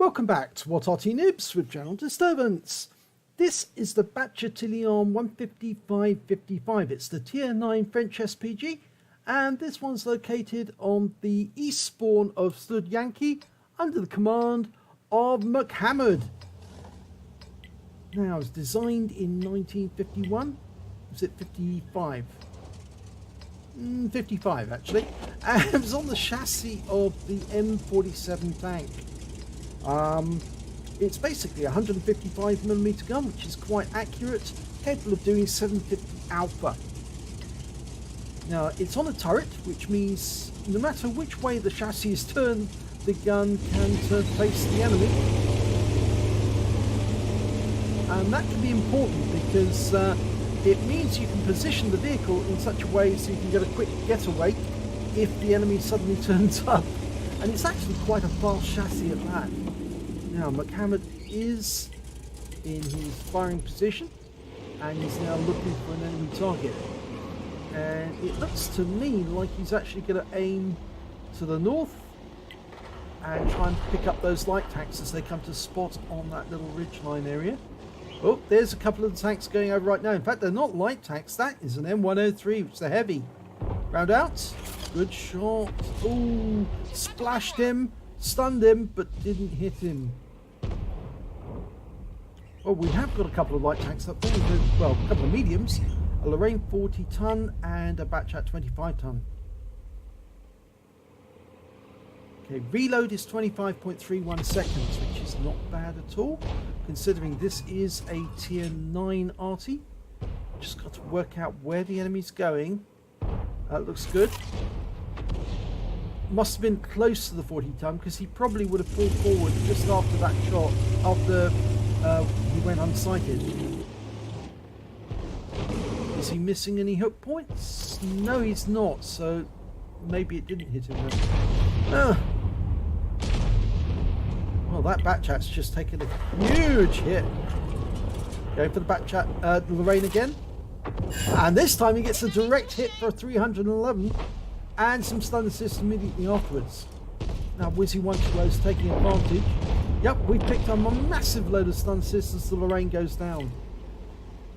Welcome back to What Arty Noobs with Channel Disturbance. This is the Bat Châtillon 15555. It's the Tier 9 French SPG, and this one's located on the east spawn of Studzianki under the command of MCHammereD. Now, it was designed in 1951. Was it 55? 55 actually, and it was on the chassis of the M47 tank. It's basically a 155mm gun, which is quite accurate, capable of doing 750 alpha. Now, it's on a turret, which means no matter which way the chassis is turned, the gun can face the enemy. And that can be important because it means you can position the vehicle in such a way so you can get a quick getaway if the enemy suddenly turns up. And it's actually quite a fast chassis at that. Now, MCHammereD is in his firing position and he's now looking for an enemy target. And it looks to me like he's actually going to aim to the north and try and pick up those light tanks as they come to spot on that little ridgeline area. Oh, there's a couple of the tanks going over right now. In fact, they're not light tanks. That is an M103, which is a heavy. Round out. Good shot. Ooh, splashed him, stunned him, but didn't hit him. Well, we have got a couple of light tanks up there. Well, a couple of mediums. A Lorraine 40-ton and a Bat Châtillon 25-ton. Okay, reload is 25.31 seconds, which is not bad at all, considering this is a Tier 9 Arty. Just got to work out where the enemy's going. That looks good. Must have been close to the 40-ton, because he probably would have pulled forward just after that shot, after he went unsighted. Is he missing any hook points? No, he's not, so maybe it didn't hit him then. Well, that Bat Chat's just taken a huge hit. Going for the Bat Chat, Lorraine again. And this time he gets a direct hit for a 311 and some stun assist immediately afterwards. Now, Wizzy 120 is taking advantage. Yep, we picked up a massive load of stun assists as the Lorraine goes down.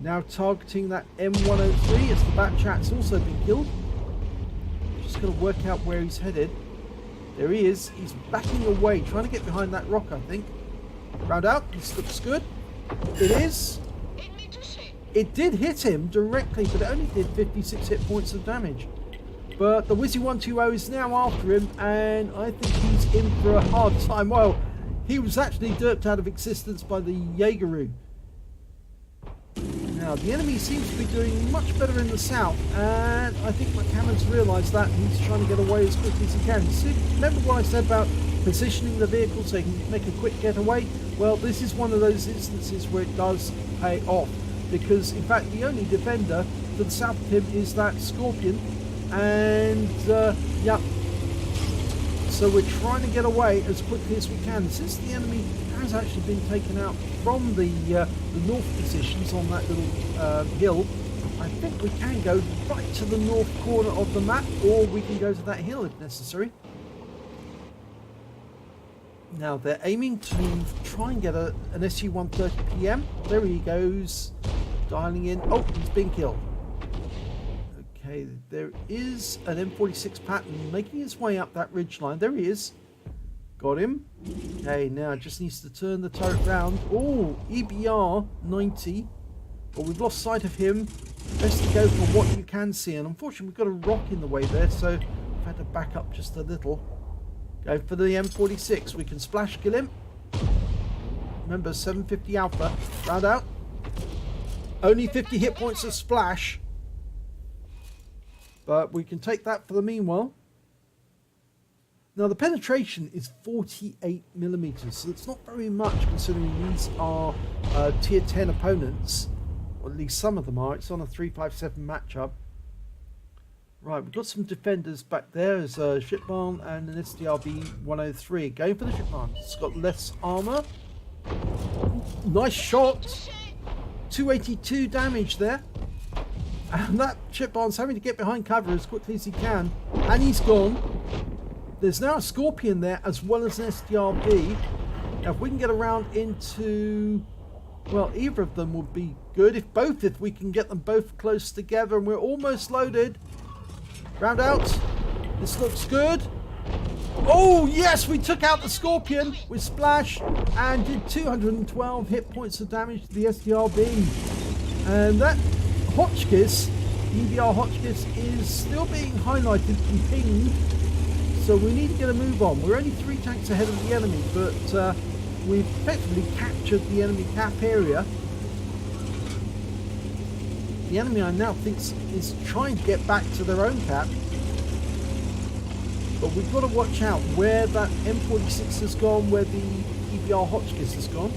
Now targeting that M103 as the Bat Chat's also been killed. Just got to work out where he's headed. There he is. He's backing away, trying to get behind that rock, I think. Round out. This looks good. It is. It did hit him directly, but it only did 56 hit points of damage. But the Wizzy 120 is now after him, and I think he's in for a hard time. Well, he was actually derped out of existence by the Jaegeru. Now, the enemy seems to be doing much better in the south, and I think MCHammereD's realised that, and he's trying to get away as quickly as he can. See, remember what I said about positioning the vehicle so he can make a quick getaway? Well, this is one of those instances where it does pay off, because in fact the only defender to the south of him is that Scorpion, and yeah, so we're trying to get away as quickly as we can. Since the enemy has actually been taken out from the north positions on that little hill, I think we can go right to the north corner of the map, or we can go to that hill if necessary. Now they're aiming to try and get an SU-130 PM. There he goes, dialing in. Oh, he's been killed. Okay, there is an M46 Patton making his way up that ridgeline. There he is. Got him. Okay, now just needs to turn the turret round. Oh, EBR 90. But we've lost sight of him. Best to go for what you can see. And unfortunately, we've got a rock in the way there, so I've had to back up just a little. Go for the M46. We can splash kill him. Remember, 750 alpha. Round out. Only 50 hit points of splash. But we can take that for the meanwhile. Now the penetration is 48mm, so it's not very much considering these are tier 10 opponents, or at least some of them are. It's on a 357 matchup. Right, we've got some defenders back there. There's a ship barn and an SDRB 103. Going for the ship barn. It's got less armor. Nice shot. 282 damage there. And that ship barn's having to get behind cover as quickly as he can. And he's gone. There's now a Scorpion there as well as an SDRB. Now, if we can get around into, well, either of them would be good. If we can get them both close together, and we're almost loaded. Round out. This looks good. Oh, yes, we took out the Scorpion with Splash and did 212 hit points of damage to the STRB. And that Hotchkiss, DDR Hotchkiss, is still being highlighted and pinged. So we need to get a move on. We're only 3 tanks ahead of the enemy, but we've effectively captured the enemy cap area. The enemy, I now think, is trying to get back to their own cap. But we've got to watch out where that M46 has gone, where the EBR Hotchkiss has gone.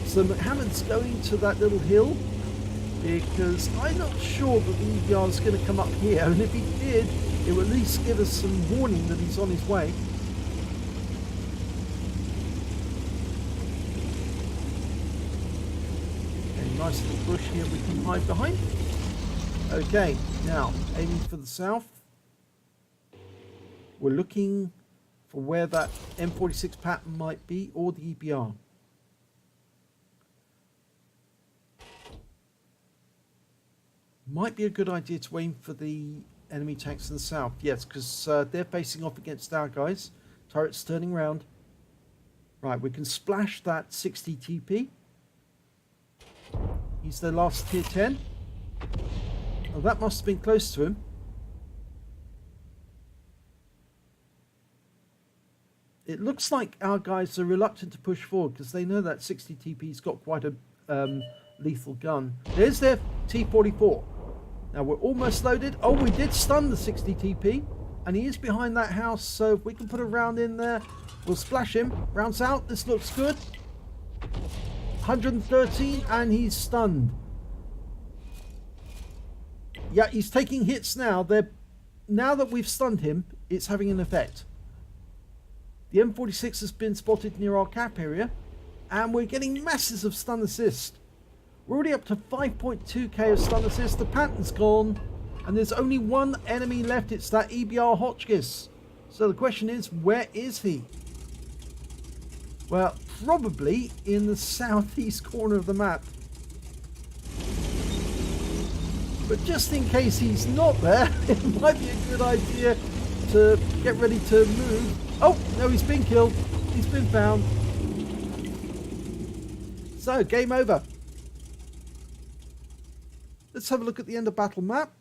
So MCHammereD's going to that little hill, because I'm not sure that the EBR is going to come up here, and if he did, it would at least give us some warning that he's on his way. A nice little bush here we can hide behind. Okay, now aiming for the south. We're looking for where that M46 pattern might be, or the EBR. Might be a good idea to aim for the enemy tanks in the south. Yes, because they're facing off against our guys. Turret's turning around. Right, we can splash that 60 TP. He's their last tier 10. Well, that must have been close to him. It looks like our guys are reluctant to push forward because they know that 60 TP's got quite a lethal gun. There's their T-44. Now we're almost loaded. Oh, we did stun the 60 TP, and he is behind that house, so if we can put a round in there, we'll splash him. Rounds out. This looks good. 113, and he's stunned. Yeah, he's taking hits now. Now that we've stunned him, it's having an effect. The M46 has been spotted near our cap area, and we're getting masses of stun assist. We're already up to 5.2k of stun assist. The pattern's gone, and there's only one enemy left. It's that EBR Hotchkiss. So the question is, where is he? Well, probably in the southeast corner of the map. But just in case he's not there, it might be a good idea to get ready to move. Oh, no, he's been killed. He's been found. So, game over. Let's have a look at the end of battle map.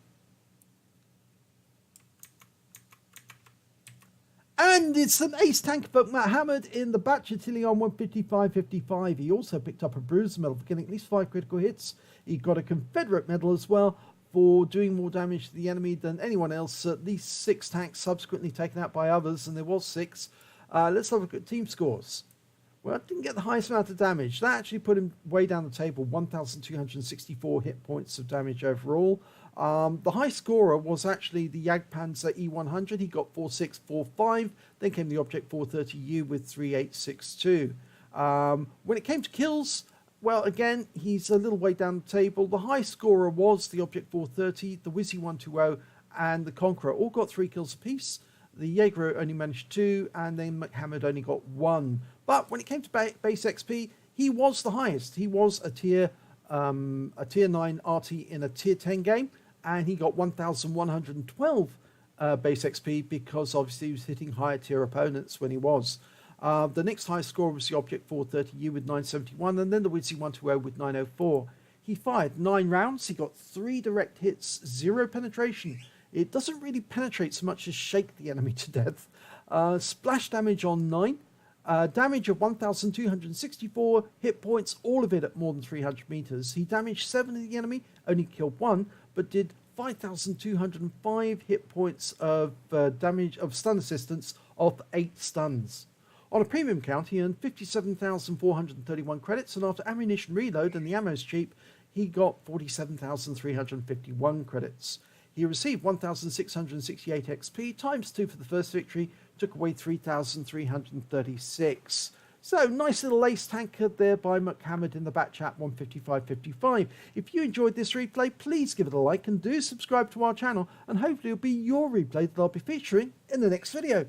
And it's an Ace Tanker for MCHammereD in the Bat Châtillon 155-55. He also picked up a Bruiser medal for getting at least 5 critical hits. He got a Confederate medal as well for doing more damage to the enemy than anyone else. At least 6 tanks subsequently taken out by others, and there was 6. Let's have a look at team scores. Well, I didn't get the highest amount of damage. That actually put him way down the table, 1,264 hit points of damage overall. The high scorer was actually the Jagdpanzer E100. He got 4645. Then came the Object 430U with 3862. When it came to kills, well, again, he's a little way down the table. The high scorer was the Object 430, the Wizzy 120, and the Conqueror. All got 3 kills apiece. The Jaeger only managed 2, and then MCHammereD only got 1. But when it came to base XP, he was the highest. He was a tier 9 Arty in a tier 10 game, and he got 1,112 base XP because obviously he was hitting higher tier opponents when he was. The next highest score was the Object 430U with 971, and then the Wizzy 120 with 904. He fired 9 rounds. He got 3 direct hits, 0 penetration. It doesn't really penetrate so much as shake the enemy to death. Splash damage on 9. Damage of 1,264 hit points, all of it at more than 300 meters. He damaged 7 of the enemy, only killed 1, but did 5,205 hit points of damage of stun assistance off 8 stuns. On a premium count, he earned 57,431 credits, and after ammunition reload and the ammo's cheap, he got 47,351 credits. He received 1,668 XP, times 2 for the first victory, took away 3,336. So, nice little Ace Tanker there by MCHammereD in the Bat Chat 155-55. If you enjoyed this replay, please give it a like and do subscribe to our channel, and hopefully it'll be your replay that I'll be featuring in the next video.